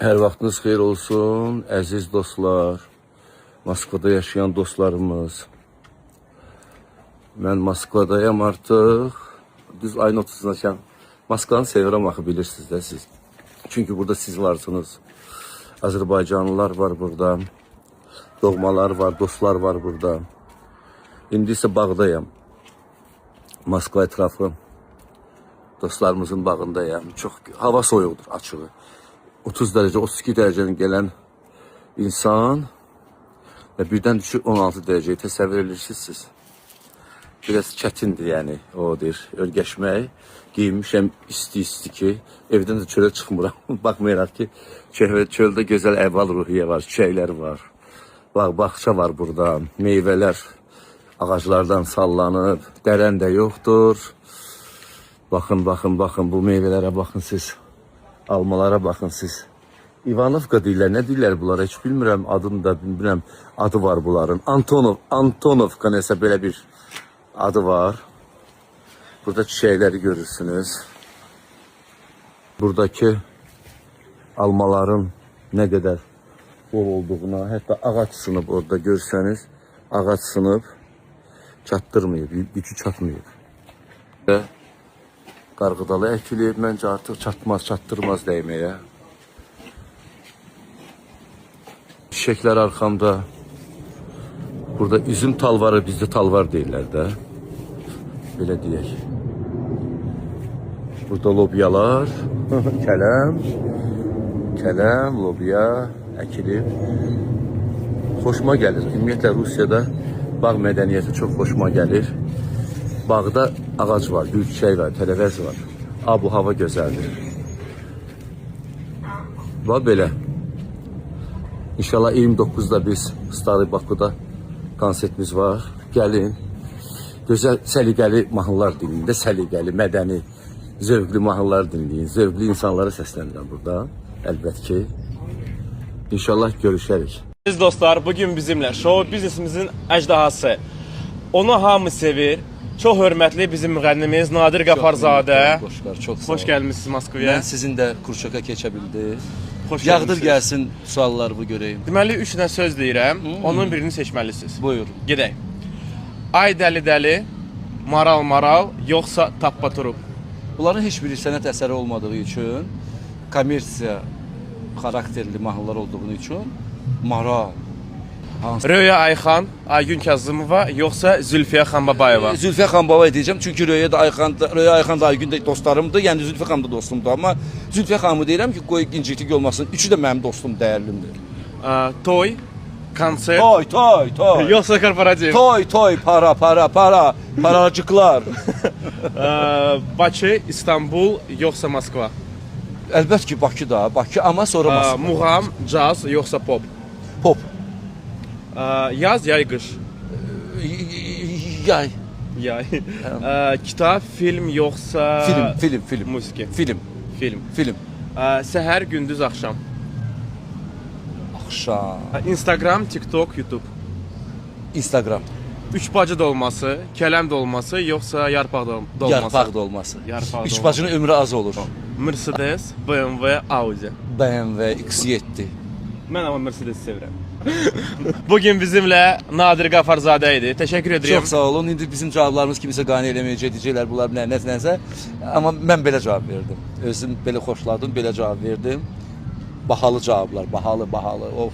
Hər vaxtınız xeyir olsun, əziz dostlar, Moskvada yaşayan dostlarımız. Mən Moskvadayım artıq. Düz ayın 30'undakən Moskvanı sevirəm axı, bilirsiniz də siz. Çünki burada siz varsınız. Azərbaycanlılar var burada. Doğmalar var, dostlar var burada. İndi isə bağdayım. Moskva ətrafı. Dostlarımızın bağındayım. Çox hava soyuqdur, açığı. 30 derece, 32 dereceden gelen insan ve birden düşür 16 dereceyi təsəvvür edirsiniz siz. Biraz çətindir yani o deyir, örgəşmək. Giyinmişəm isti ki, evdən də çölə çıxmıram. Baxmayaraq ki, çöldə gözəl əhval ruhiyyə var, çiçəklər var. Bağça var burada, meyvələr ağaclardan sallanıb, dərən də yoxdur. Baxın, bu meyvələrə baxın siz. Almalara bakın siz. Ivanovka deyirlər, nə deyirlər bunlara heç bilmirəm, adını da bilmirəm, adı var bunların. Antonovka nəsə belə bir adı var. Burada çiçəkləri görürsünüz. Buradakı almaların nə qədər bol olduğuna, hətta ağac sınıb orada görsəniz, ağac sınıb, çatdırmayıb, gücü çatmayıb. Və qarğıdalı əkilib, məncə artıq çatdırmaz dəyməyə. Çiçəklər arxamda. Burada üzüm talvarı, bizdə talvar deyirlər də. Belə deyək. Burada lobyalar, kələm, lobya əkilib. Xoşuma gəlir. Ümumiyyətlə Rusiyada bağ mədəniyyəti çox xoşuma gəlir. Bağda ağac var, gül çiçək var, tərəvəz var. Bu hava gözəldir. Və belə. İnşallah 29'da biz Stary Baku'da konsertimiz var. Gəlin. Gözəl, səliqəli mahnılar dinləyin də, səliqəli, mədəni, zövqlü mahnılar dinləyin. Zövqlü insanları səsləndirəm burada. Əlbət ki. İnşallah görüşərik. Siz dostlar, bugün bizimle show biznesimizin əjdahası. Onu hamı sevir. Çox hörmətli bizim müğənnimiz Nadir Qafarzadə. Çok sağ olun. Hoş gəlmişsiniz Moskvaya. Ben sizin de Kurçaka keçebildi. Xoş Yağdır gəlmisiniz. gelsin suallarımı göreyim. Deməli 3 dənə söz deyirəm. Onun birini seçməlisiniz. Buyurun. Gedək. Ay dəli, maral, yoxsa tappaturub. Bunların hiçbiri sənət əsəri olmadığı için, kommersiya karakterli mahnılar olduğu için maral. Röya Ayxan, Aygün Kazımova, yoxsa Zülfiyə Xanbabayeva. Zülfiyə Xanbaba diyeceğim çünkü Röya Ayxan da Aygün də dostlarımdır. Yəni Zülfiyə xanım da dostumdur, amma Zülfiyə xanımı deyirəm ki, qoy inciklik olmasın. Üçü də mənim dostum, dəyərlimdir. Toy, konsert, Toy. yoxsa korporativ. Toy, paracıklar. Bakı, İstanbul, yoxsa Moskva. Əlbət ki, Bakı, amma sonra Moskva. Muğam, caz, yoxsa pop. Pop. Yaz, yay, qış. Yay. Kitab, film, yoxsa Film. musiki. Film. Səhər, gündüz, axşam. Axşam. Instagram, TikTok, YouTube. Instagram. Üç bacı dolması, kələm dolması, yoxsa yarpaq dolması. Yarpaq dolması. Yarpaq Üç dolması. bacının ömrü az olur. Mercedes, BMW, Audi. BMW X7. Mən amma Mercedes sevirəm. Bugün bizimlə Nadir Qafarzadə idi. Təşəkkür edirəm. Çox sağ olun. İndi bizim cavablarımız kimisə qane eləməyəcək, deyəcəklər bunlar nəsə. Amma mən belə cavab verdim. Özüm belə xoşladım, belə cavab verdim. Bahalı cavablar, bahalı. Of.